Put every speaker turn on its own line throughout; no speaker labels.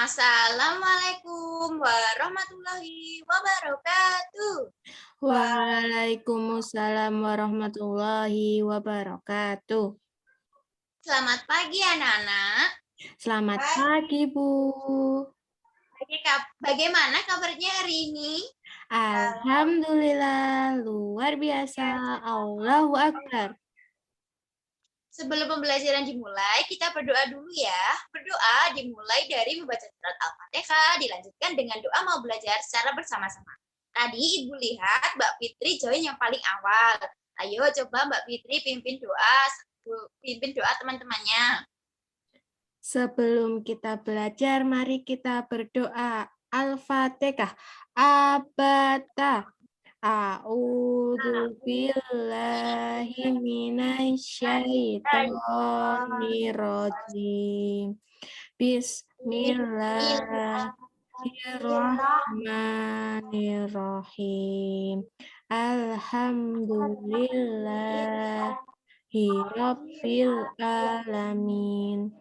Assalamualaikum warahmatullahi wabarakatuh.
Waalaikumsalam warahmatullahi wabarakatuh.
Selamat pagi anak-anak.
Selamat pagi, Bu.
Bagaimana kabarnya hari ini?
Alhamdulillah, luar biasa. Allahu Akbar.
Sebelum pembelajaran dimulai, kita berdoa dulu ya. Berdoa dimulai dari membaca surat Al-Fatihah, dilanjutkan dengan doa mau belajar secara bersama-sama. Tadi Ibu lihat Mbak Fitri join yang paling awal. Ayo coba Mbak Fitri pimpin doa teman-temannya.
Sebelum kita belajar, mari kita berdoa. Al-Fatihah. Abata. A'udzu billahi minasyaitonir rajim. Bismillahirrahmanirrahim. Alhamdulillahirabbil alamin.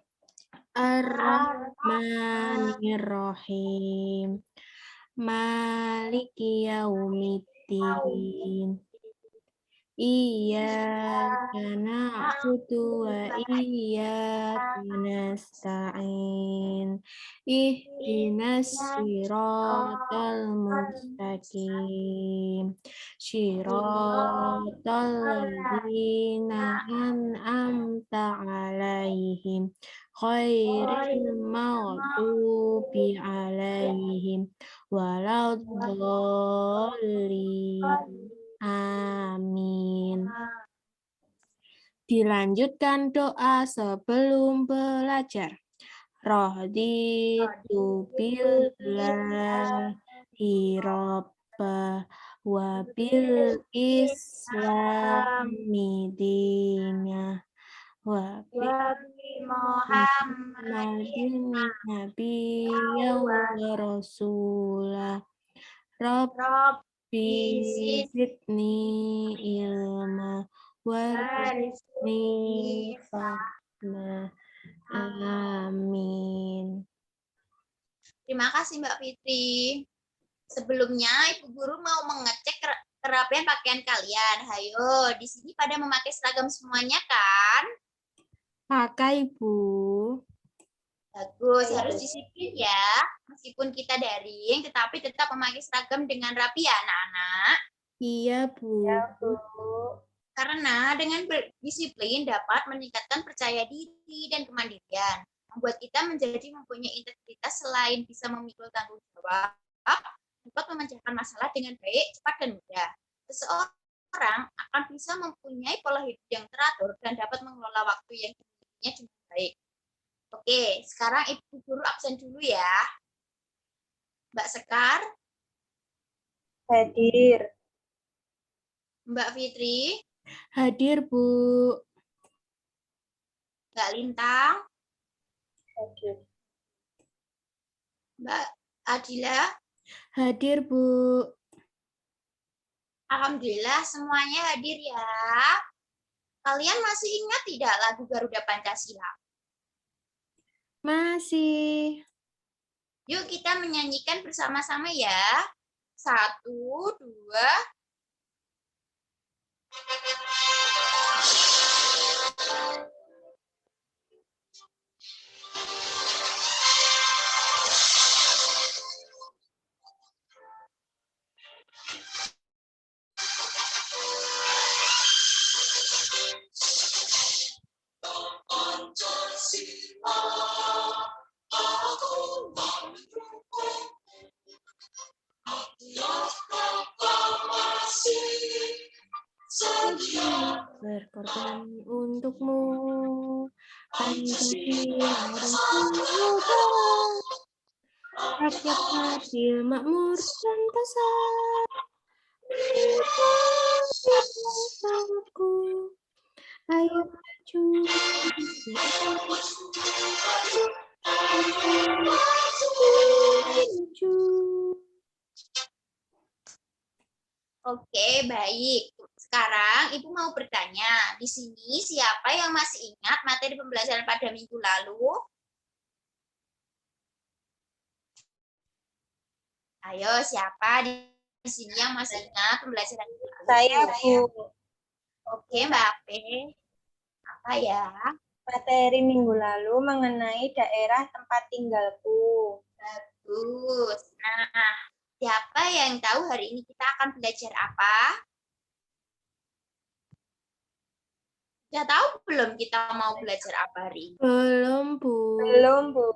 Ar-Rahmanir-Rahim. Maliki yaumiddin. Iyyaka na'budu wa iyyaka nasta'in. Ihdinas siratal mustaqim. Siratal ladzina an'amta 'alaihim ghairil maghdubi 'alaihim waladdallin. Amin. Dilanjutkan doa sebelum belajar. Raditu billahi rabba wa bil islami dina wa bi Muhammadin nabiyya wa rasulah. Rabbi zidni ilma warzuqni fahma. Amin.
Terima kasih Mbak Fitri. Sebelumnya Ibu Guru mau mengecek kerapian pakaian kalian. Hayo, di sini pada memakai seragam semuanya kan?
Pakai, Bu.
Bagus, harus disiplin ya. Meskipun kita daring, tetapi tetap memakai seragam dengan rapi ya anak-anak.
Iya, Bu.
Karena dengan berdisiplin dapat meningkatkan percaya diri dan kemandirian. Membuat kita menjadi mempunyai integritas selain bisa memikul tanggung jawab, dapat memecahkan masalah dengan baik, cepat, dan mudah. Seseorang akan bisa mempunyai pola hidup yang teratur dan dapat mengelola waktu yang dimilikinya dengan baik. Oke, sekarang Ibu Guru absen dulu ya. Mbak Sekar.
Hadir.
Mbak Fitri.
Hadir, Bu.
Mbak Lintang.
Hadir.
Mbak Adila.
Hadir, Bu.
Alhamdulillah semuanya hadir ya. Kalian masih ingat tidak lagu Garuda Pancasila?
Masih.
Yuk kita menyanyikan bersama-sama ya. 1, 2.
Berkorban untukmu, Pancasila rakyat adil, makmur, dan besar. Sangatku, ayo maju.
Oke, baik. Sekarang Ibu mau bertanya, di sini siapa yang masih ingat materi pembelajaran pada minggu lalu? Ayo, siapa di sini yang masih ingat pembelajaran itu?
Saya, Bu.
Oke, Mbak Ape. Apa ya?
Materi minggu lalu mengenai daerah tempat tinggalku.
Bagus. Nah, siapa yang tahu hari ini kita akan belajar apa? Sudah tahu belum kita mau belajar apa hari ini?
Belum, Bu.
Belum, Bu.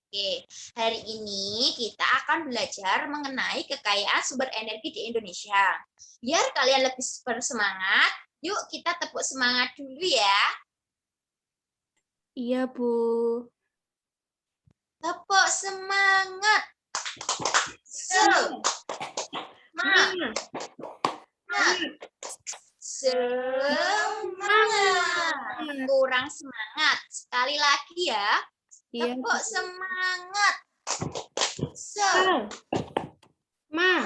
Oke, hari ini kita akan belajar mengenai kekayaan sumber energi di Indonesia. Biar kalian lebih bersemangat, yuk kita tepuk semangat dulu ya.
Iya, Bu.
Tepuk semangat. Semangat. Semangat. Kurang semangat. Sekali lagi ya.
Iya, Bu.
Tepuk semangat.
Ma.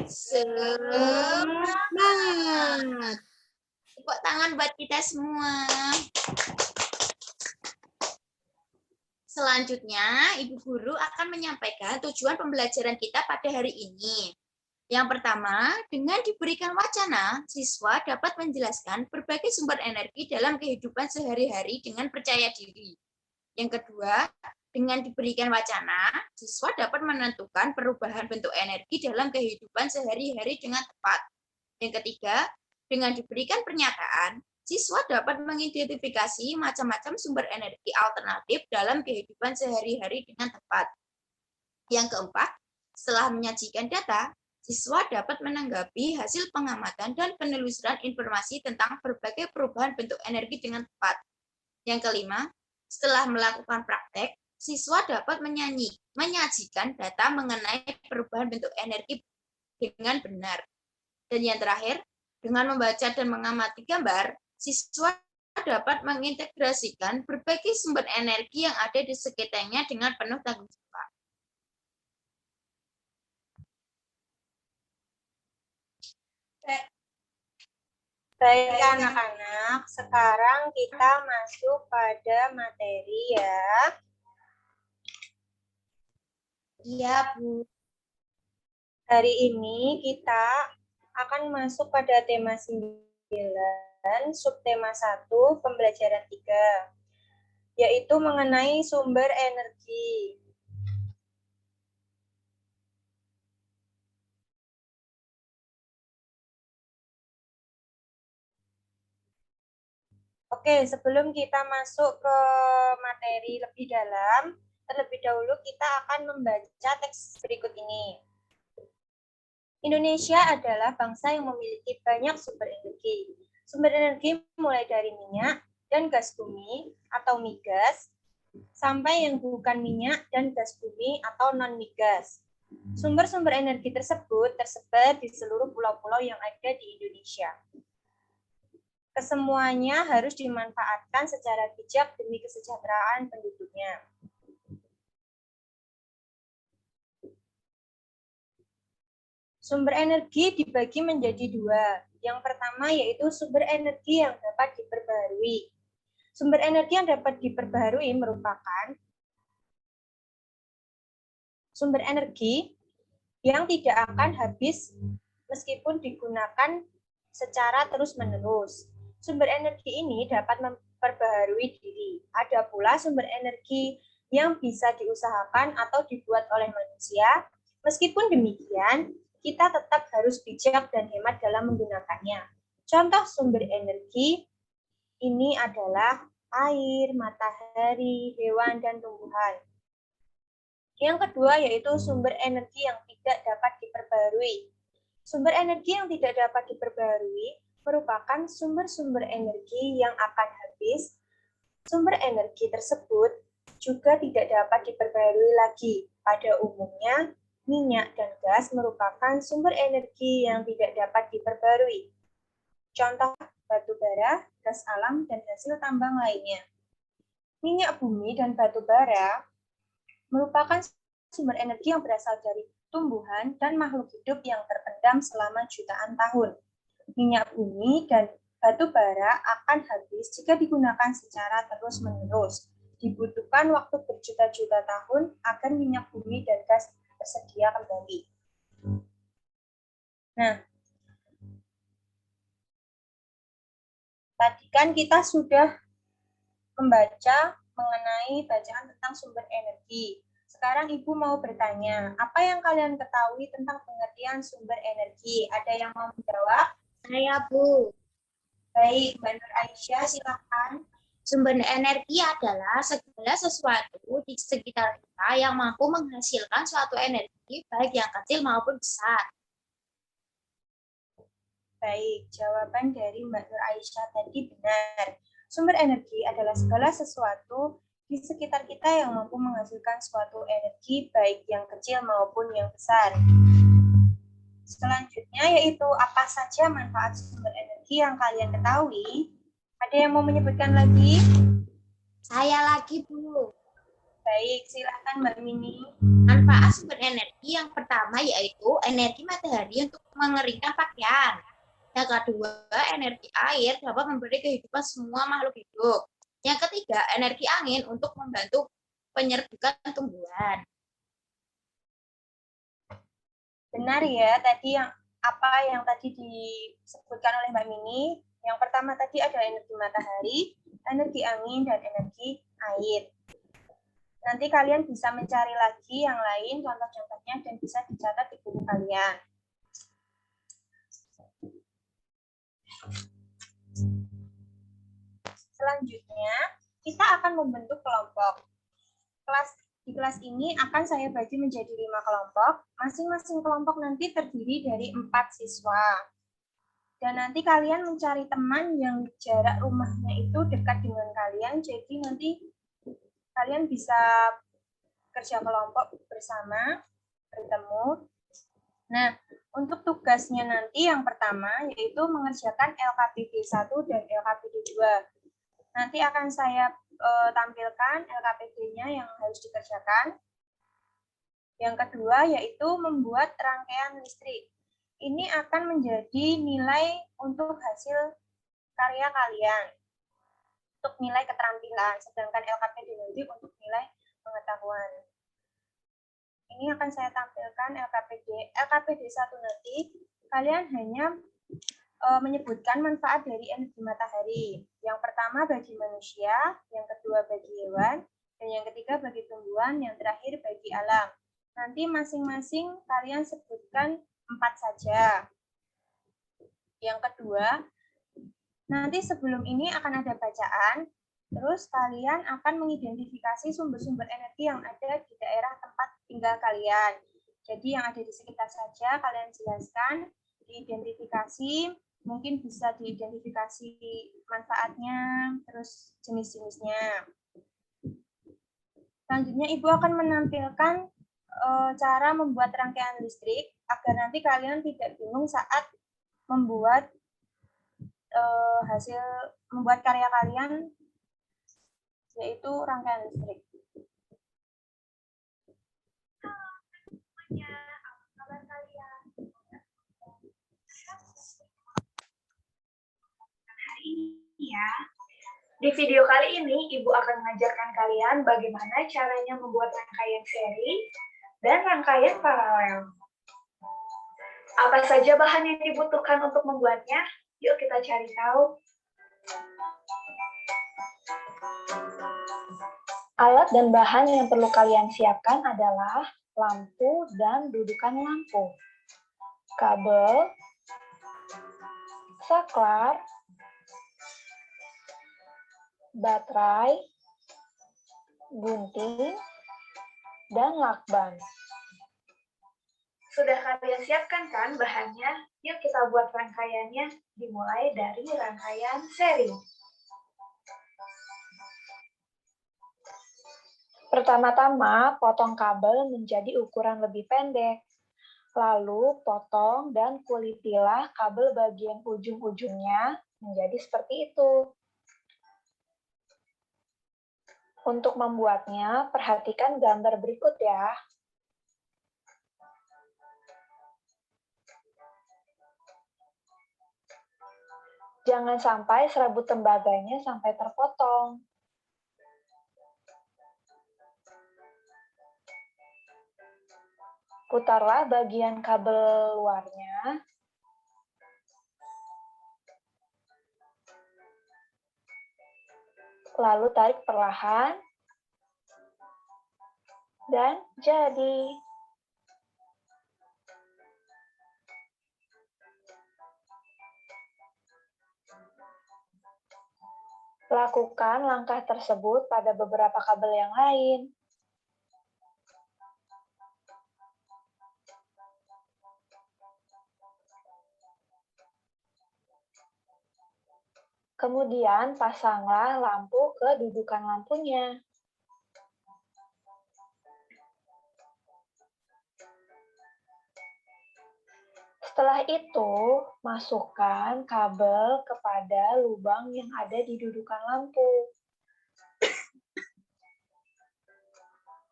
Semangat. Tepuk tangan buat kita semua. Selanjutnya, Ibu Guru akan menyampaikan tujuan pembelajaran kita pada hari ini. Yang pertama, dengan diberikan wacana, siswa dapat menjelaskan berbagai sumber energi dalam kehidupan sehari-hari dengan percaya diri. Yang kedua, dengan diberikan wacana, siswa dapat menentukan perubahan bentuk energi dalam kehidupan sehari-hari dengan tepat. Yang ketiga, dengan diberikan pernyataan, siswa dapat mengidentifikasi macam-macam sumber energi alternatif dalam kehidupan sehari-hari dengan tepat. Yang keempat, setelah menyajikan data, siswa dapat menanggapi hasil pengamatan dan penelusuran informasi tentang berbagai perubahan bentuk energi dengan tepat. Yang kelima, setelah melakukan praktek, siswa dapat menyajikan data mengenai perubahan bentuk energi dengan benar. Dan yang terakhir, dengan membaca dan mengamati gambar, siswa dapat mengintegrasikan berbagai sumber energi yang ada di sekitarnya dengan penuh tanggung jawab.
Baik anak-anak, sekarang kita masuk pada materi ya.
Iya, Bu.
Hari ini kita akan masuk pada tema 9, subtema 1, pembelajaran 3, yaitu mengenai sumber energi. Oke, sebelum kita masuk ke materi lebih dalam, terlebih dahulu kita akan membaca teks berikut ini. Indonesia adalah bangsa yang memiliki banyak sumber energi. Sumber energi mulai dari minyak dan gas bumi atau migas, sampai yang bukan minyak dan gas bumi atau non-migas. Sumber-sumber energi tersebut tersebar di seluruh pulau-pulau yang ada di Indonesia. Kesemuanya harus dimanfaatkan secara bijak demi kesejahteraan penduduknya. Sumber energi dibagi menjadi dua. Yang pertama yaitu sumber energi yang dapat diperbaharui. Sumber energi yang dapat diperbaharui merupakan sumber energi yang tidak akan habis meskipun digunakan secara terus-menerus. Sumber energi ini dapat memperbaharui diri. Ada pula sumber energi yang bisa diusahakan atau dibuat oleh manusia. Meskipun demikian, kita tetap harus bijak dan hemat dalam menggunakannya. Contoh sumber energi ini adalah air, matahari, hewan, dan tumbuhan. Yang kedua yaitu sumber energi yang tidak dapat diperbarui. Sumber energi yang tidak dapat diperbarui merupakan sumber-sumber energi yang akan habis. Sumber energi tersebut juga tidak dapat diperbarui lagi. Pada umumnya, minyak dan gas merupakan sumber energi yang tidak dapat diperbarui. Contoh batu bara, gas alam, dan hasil tambang lainnya. Minyak bumi dan batu bara merupakan sumber energi yang berasal dari tumbuhan dan makhluk hidup yang terpendam selama jutaan tahun. Minyak bumi dan batu bara akan habis jika digunakan secara terus-menerus. dibutuhkan waktu berjuta-juta tahun agar minyak bumi dan gas tersedia kembali. Nah, tadi kan kita sudah membaca mengenai bacaan tentang sumber energi. Sekarang Ibu mau bertanya, apa yang kalian ketahui tentang pengertian sumber energi? Ada yang mau menjawab?
Saya, Bu.
Baik, Mbak Nur Aisyah, silakan.
Sumber energi adalah segala sesuatu di sekitar kita yang mampu menghasilkan suatu energi, baik yang kecil maupun besar.
Baik, jawaban dari Mbak Nur Aisyah tadi benar. Sumber energi adalah segala sesuatu di sekitar kita yang mampu menghasilkan suatu energi, baik yang kecil maupun yang besar. Selanjutnya yaitu apa saja manfaat sumber energi yang kalian ketahui? Ada yang mau menyebutkan lagi?
Saya lagi, Bu.
Baik, silakan Mbak Mini.
Manfaat sumber energi yang pertama yaitu energi matahari untuk mengeringkan pakaian. Yang kedua, energi air dapat memberi kehidupan semua makhluk hidup. Yang ketiga, energi angin untuk membantu penyerbukan tumbuhan.
Benar ya, tadi yang tadi disebutkan oleh Mbak Mini. Yang pertama tadi ada energi matahari, energi angin, dan energi air. Nanti kalian bisa mencari lagi yang lain, contoh-contohnya, dan bisa dicatat di buku kalian. Selanjutnya, kita akan membentuk kelompok. Di kelas ini akan saya bagi menjadi 5 kelompok. Masing-masing kelompok nanti terdiri dari 4 siswa. Dan nanti kalian mencari teman yang jarak rumahnya itu dekat dengan kalian, jadi nanti kalian bisa kerja kelompok bersama, bertemu. Nah, untuk tugasnya nanti yang pertama yaitu mengerjakan LKPD 1 dan LKPD 2. Nanti akan saya tampilkan LKPD-nya yang harus dikerjakan. Yang kedua yaitu membuat rangkaian listrik. Ini akan menjadi nilai untuk hasil karya kalian, untuk nilai keterampilan, sedangkan LKPD nanti untuk nilai pengetahuan. Ini akan saya tampilkan LKPD 1 nanti, kalian hanya menyebutkan manfaat dari energi matahari. Yang pertama bagi manusia, yang kedua bagi hewan, dan yang ketiga bagi tumbuhan, yang terakhir bagi alam. Nanti masing-masing kalian sebutkan 4 saja. Yang kedua, nanti sebelum ini akan ada bacaan, terus kalian akan mengidentifikasi sumber-sumber energi yang ada di daerah tempat tinggal kalian. Jadi yang ada di sekitar saja kalian jelaskan, diidentifikasi, mungkin bisa diidentifikasi manfaatnya, terus jenis-jenisnya. Selanjutnya Ibu akan menampilkan cara membuat rangkaian listrik agar nanti kalian tidak bingung saat membuat membuat karya kalian, yaitu rangkaian listrik.
Ya. Di video kali ini, Ibu akan mengajarkan kalian bagaimana caranya membuat rangkaian seri dan rangkaian paralel. Apa saja bahan yang dibutuhkan untuk membuatnya? Yuk kita cari tahu. Alat dan bahan yang perlu kalian siapkan adalah lampu dan dudukan lampu, kabel, saklar, baterai, gunting, dan lakban. Sudah kalian siapkan kan bahannya? Yuk kita buat rangkaiannya, dimulai dari rangkaian seri. Pertama-tama, potong kabel menjadi ukuran lebih pendek. Lalu, potong dan kulitilah kabel bagian ujung-ujungnya menjadi seperti itu. Untuk membuatnya, perhatikan gambar berikut ya. Jangan sampai serabut tembaganya sampai terpotong. Putarlah bagian kabel luarnya. Lalu tarik perlahan. Dan jadi. Lakukan langkah tersebut pada beberapa kabel yang lain. Kemudian pasanglah lampu ke dudukan lampunya. Setelah itu, masukkan kabel kepada lubang yang ada di dudukan lampu.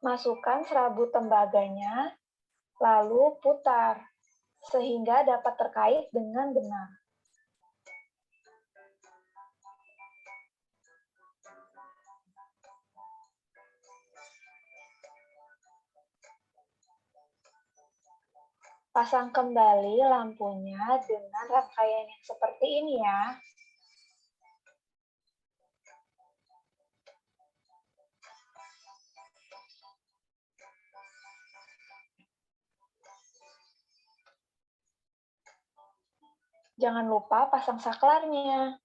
Masukkan serabut tembaganya, lalu putar, sehingga dapat terkait dengan benar. Pasang kembali lampunya dengan rangkaian yang seperti ini ya. Jangan lupa pasang saklarnya.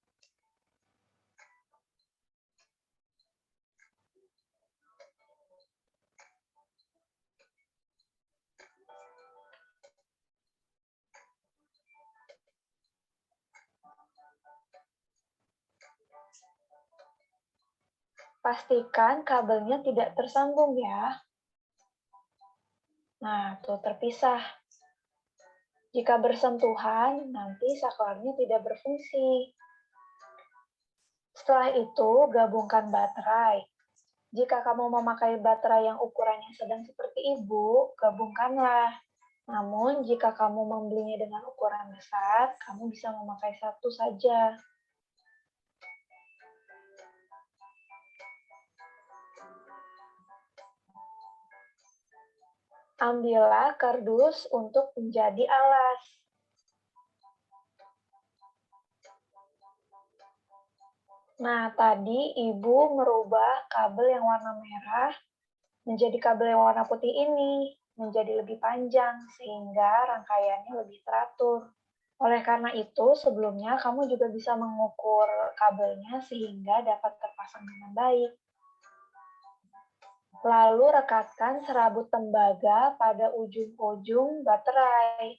Pastikan kabelnya tidak tersambung ya. Nah, tuh terpisah. Jika bersentuhan, nanti saklarnya tidak berfungsi. Setelah itu, gabungkan baterai. Jika kamu memakai baterai yang ukurannya sedang seperti ibu, gabungkanlah. Namun, jika kamu membelinya dengan ukuran besar, kamu bisa memakai satu saja. Ambillah kardus untuk menjadi alas. Nah, tadi Ibu merubah kabel yang warna merah menjadi kabel yang warna putih ini, menjadi lebih panjang, sehingga rangkaiannya lebih teratur. Oleh karena itu, sebelumnya kamu juga bisa mengukur kabelnya sehingga dapat terpasang dengan baik. Lalu rekatkan serabut tembaga pada ujung-ujung baterai.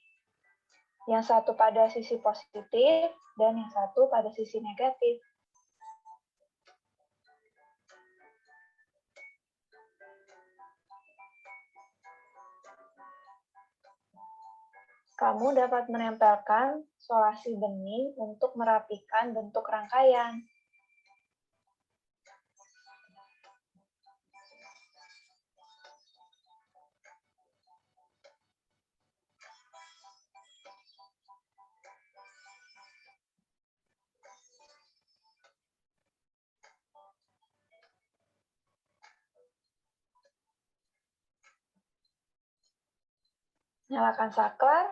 Yang satu pada sisi positif dan yang satu pada sisi negatif. Kamu dapat menempelkan solasi bening untuk merapikan bentuk rangkaian. Nyalakan saklar,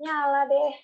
nyala deh.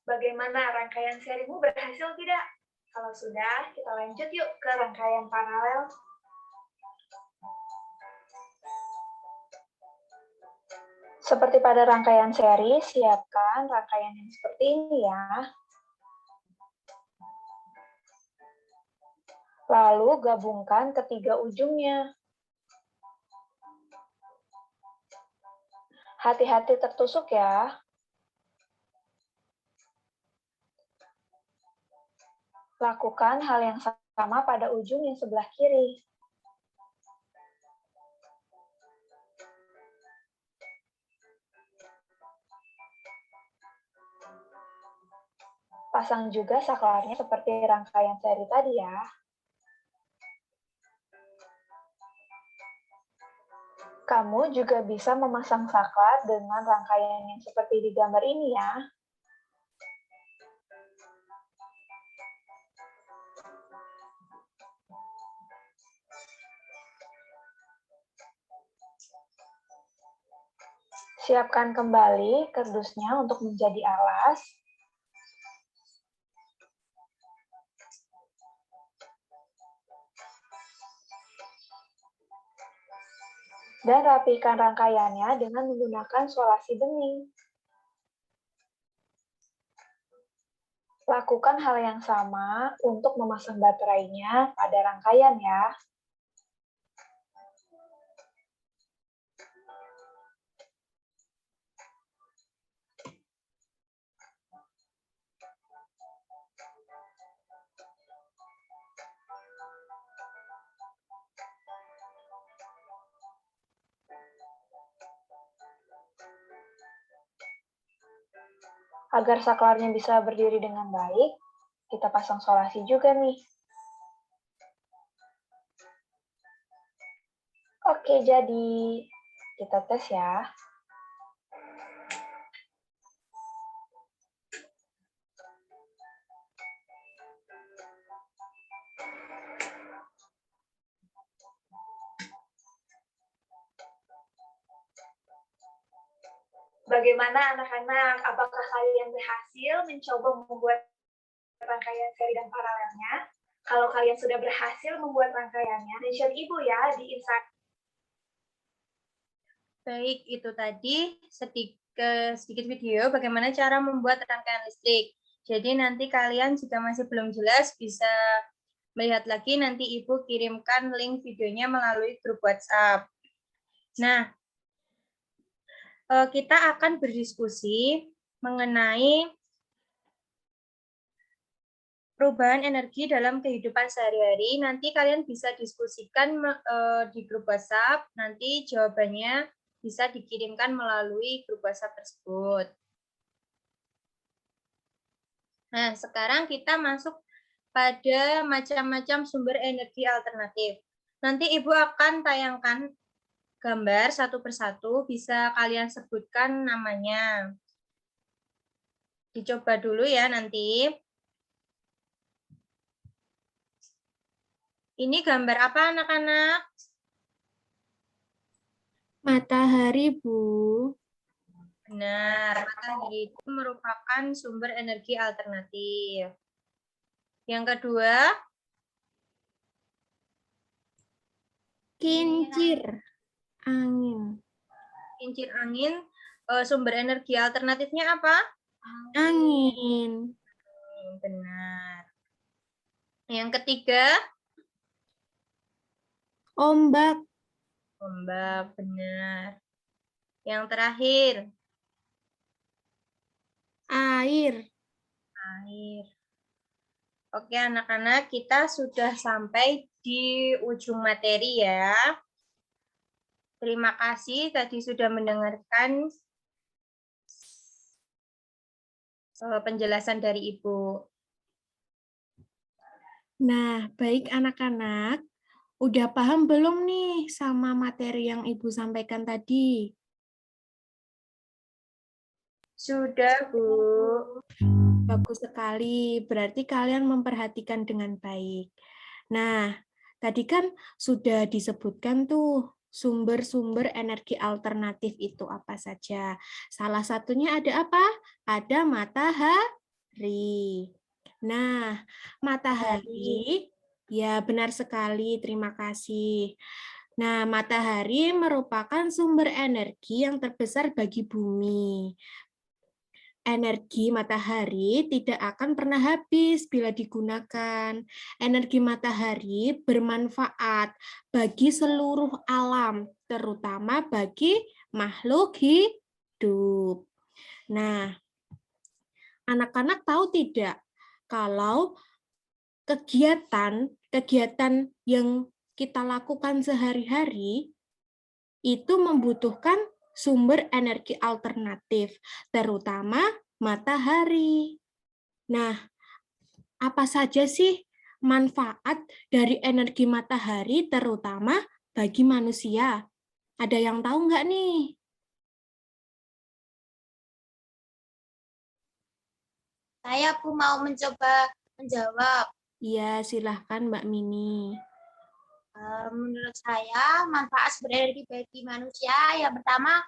Bagaimana rangkaian serimu berhasil tidak? Kalau sudah, kita lanjut yuk ke rangkaian paralel.
Seperti pada rangkaian seri, siapkan rangkaian yang seperti ini ya. Lalu gabungkan ketiga ujungnya. Hati-hati tertusuk ya. Lakukan hal yang sama pada ujung yang sebelah kiri.
Pasang juga saklarnya seperti rangkaian seri tadi ya. Kamu juga bisa memasang saklar dengan rangkaian yang seperti di gambar ini ya. Siapkan kembali kardusnya untuk menjadi alas. Dan rapikan rangkaiannya dengan menggunakan solasi bening. Lakukan hal yang sama untuk memasang baterainya pada rangkaian ya. Agar saklarnya bisa berdiri dengan baik, kita pasang solasi juga nih. Oke, jadi kita tes ya. Bagaimana anak-anak? Apakah kalian berhasil mencoba membuat rangkaian seri dan paralelnya? Kalau kalian sudah berhasil membuat rangkaiannya, mention Ibu ya di Instagram.
Baik, itu tadi sedikit video bagaimana cara membuat rangkaian listrik. Jadi nanti kalian jika masih belum jelas bisa melihat lagi, nanti Ibu kirimkan link videonya melalui grup WhatsApp. Nah, kita akan berdiskusi mengenai perubahan energi dalam kehidupan sehari-hari. Nanti kalian bisa diskusikan di grup WhatsApp, nanti jawabannya bisa dikirimkan melalui grup WhatsApp tersebut. Nah, sekarang kita masuk pada macam-macam sumber energi alternatif. Nanti Ibu akan tayangkan gambar satu persatu, bisa kalian sebutkan namanya. Dicoba dulu ya nanti. Ini gambar apa anak-anak?
Matahari, Bu.
Benar, matahari itu merupakan sumber energi alternatif. Yang kedua,
Kincir angin.
kincir angin, sumber energi alternatifnya apa?
Angin.
Benar. Yang ketiga,
Ombak.
ombak, benar. Yang terakhir,
Air.
air. Oke anak-anak, kita sudah sampai di ujung materi ya. Terima kasih tadi sudah mendengarkan penjelasan dari Ibu.
Nah, baik anak-anak. Udah paham belum nih sama materi yang Ibu sampaikan tadi?
Sudah, Bu.
Bagus sekali, berarti kalian memperhatikan dengan baik. Nah, tadi kan sudah disebutkan tuh sumber-sumber energi alternatif itu apa saja. Salah satunya ada apa? Ada matahari. Nah, matahari, ya benar sekali, terima kasih. Nah, matahari merupakan sumber energi yang terbesar bagi bumi. Energi matahari tidak akan pernah habis bila digunakan. Energi matahari bermanfaat bagi seluruh alam, terutama bagi makhluk hidup. Nah, anak-anak tahu tidak kalau kegiatan yang kita lakukan sehari-hari itu membutuhkan sumber energi alternatif, terutama matahari.
Nah, apa saja sih manfaat dari energi matahari terutama bagi manusia? Ada yang tahu nggak nih?
Saya mau mencoba menjawab.
Iya, silahkan Mbak Mini.
Menurut saya manfaat sumber energi bagi manusia yang pertama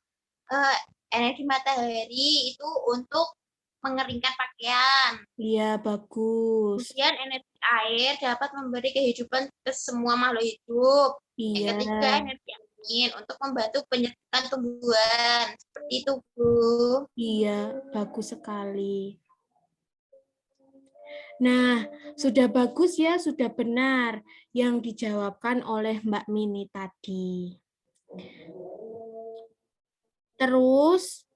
energi matahari itu untuk mengeringkan pakaian.
Iya, bagus.
Kemudian energi air dapat memberi kehidupan ke semua makhluk hidup. Yang
Iya,
ketiga energi angin untuk membantu penyerbukan tumbuhan. Seperti itu, Bu.
iya, bagus sekali. Nah, sudah bagus ya, sudah benar yang dijawabkan oleh Mbak Mini tadi. Terus,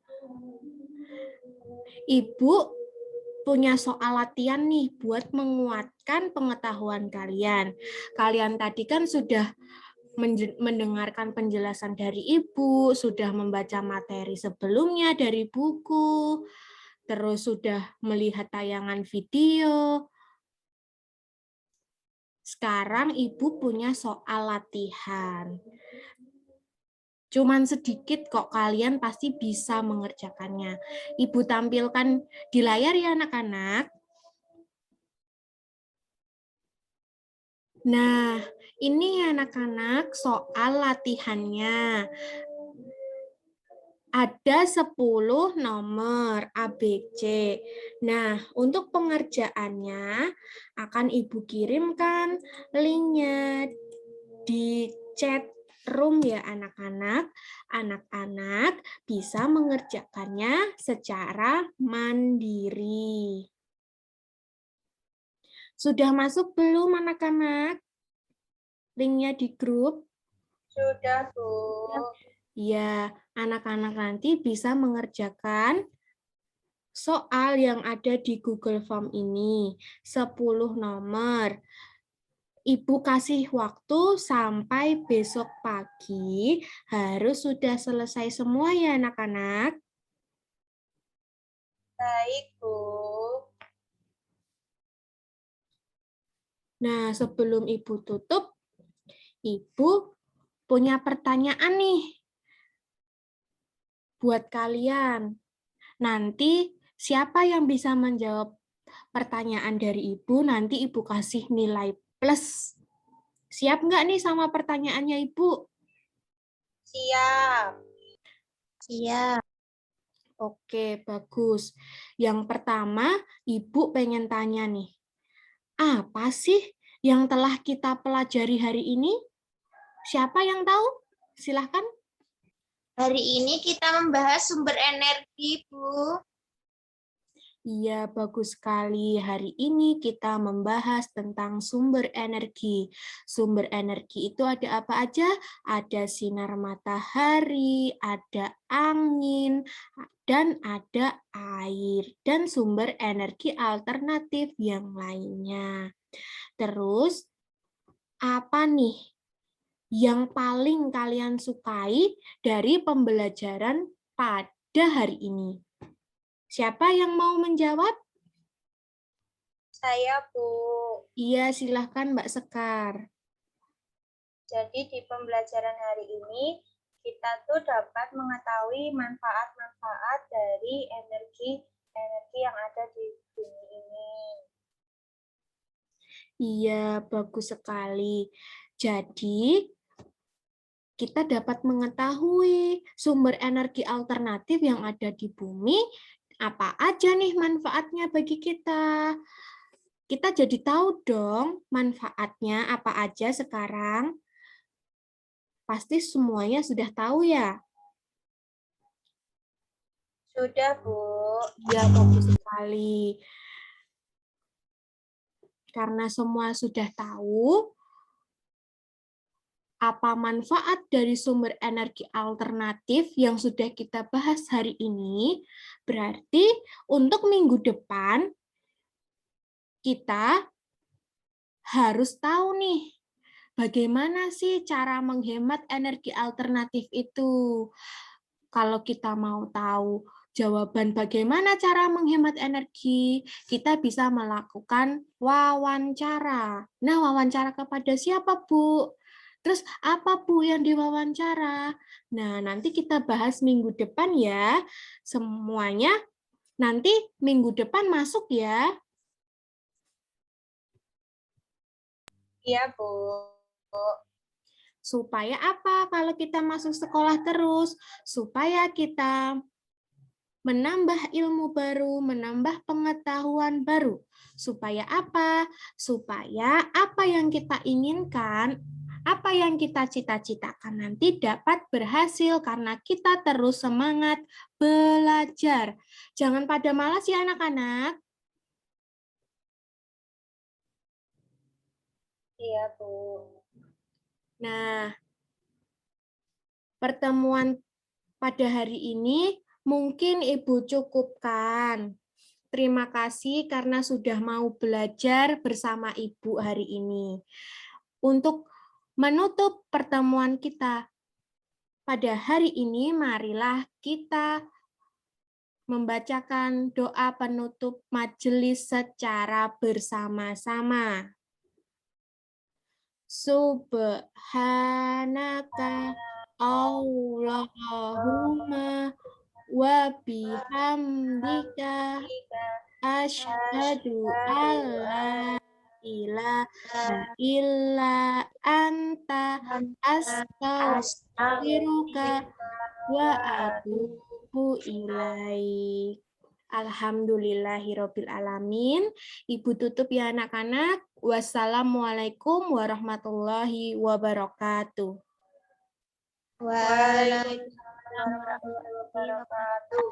Ibu punya soal latihan nih buat menguatkan pengetahuan kalian. Kalian tadi kan sudah mendengarkan penjelasan dari Ibu, sudah membaca materi sebelumnya dari buku, terus sudah melihat tayangan video. Sekarang Ibu punya soal latihan. Cuman sedikit kok, kalian pasti bisa mengerjakannya. Ibu tampilkan di layar ya anak-anak. Nah, ini anak-anak soal latihannya. Ada 10 nomor ABC. Nah, untuk pengerjaannya akan Ibu kirimkan linknya di chat room ya anak-anak. Anak-anak bisa mengerjakannya secara mandiri. Sudah masuk belum anak-anak? Linknya di grup?
Sudah, Bu.
Ya, anak-anak nanti bisa mengerjakan soal yang ada di Google Form ini. 10 nomor. Ibu kasih waktu sampai besok pagi, harus sudah selesai semua ya anak-anak.
Baik, Bu.
Nah, sebelum Ibu tutup, Ibu punya pertanyaan nih buat kalian. Nanti siapa yang bisa menjawab pertanyaan dari Ibu, nanti Ibu kasih nilai plus. Siap nggak nih sama pertanyaannya Ibu?
Siap.
Iya.
Oke, bagus. Yang pertama, Ibu pengen tanya nih, apa sih yang telah kita pelajari hari ini? Siapa yang tahu? Silahkan.
Hari ini kita membahas sumber energi, Bu.
Iya, bagus sekali. Hari ini kita membahas tentang sumber energi. Sumber energi itu ada apa aja? Ada sinar matahari, ada angin, dan ada air. Dan sumber energi alternatif yang lainnya. Terus, apa nih yang paling kalian sukai dari pembelajaran pada hari ini? Siapa yang mau menjawab?
Saya, Bu.
Iya, silahkan Mbak Sekar.
Jadi di pembelajaran hari ini, kita tuh dapat mengetahui manfaat-manfaat dari energi yang ada di bumi ini.
Iya, bagus sekali. Jadi, kita dapat mengetahui sumber energi alternatif yang ada di bumi, apa aja nih manfaatnya bagi kita. Kita jadi tahu dong manfaatnya apa aja sekarang. Pasti semuanya sudah tahu ya?
Sudah, Bu.
Iya, bagus sekali. Karena semua sudah tahu, apa manfaat dari sumber energi alternatif yang sudah kita bahas hari ini, berarti untuk minggu depan kita harus tahu nih, bagaimana sih cara menghemat energi alternatif itu. Kalau kita mau tahu jawaban bagaimana cara menghemat energi, kita bisa melakukan wawancara. Nah, wawancara kepada siapa, Bu? Terus apa, Bu, yang diwawancara? Nah, nanti kita bahas minggu depan ya. Semuanya nanti minggu depan masuk ya.
Iya, Bu.
Supaya apa kalau kita masuk sekolah terus? Supaya kita menambah ilmu baru, menambah pengetahuan baru. Supaya apa? Supaya apa yang kita inginkan, apa yang kita cita-citakan nanti dapat berhasil karena kita terus semangat belajar. Jangan pada malas ya anak-anak.
Iya, Bu.
Nah, pertemuan pada hari ini mungkin Ibu cukupkan. Terima kasih karena sudah mau belajar bersama Ibu hari ini. Untuk menutup pertemuan kita pada hari ini, marilah kita membacakan doa penutup majelis secara bersama-sama. Subhanaka Allahumma wa bihamdika asyhadu alla ilaha illa anta astaghfiruka wa atubu ilaik. Alhamdulillahirabbil alamin. Ibu tutup ya anak-anak. Wassalamualaikum warahmatullahi wabarakatuh.
Waalaikumsalam warahmatullahi wabarakatuh.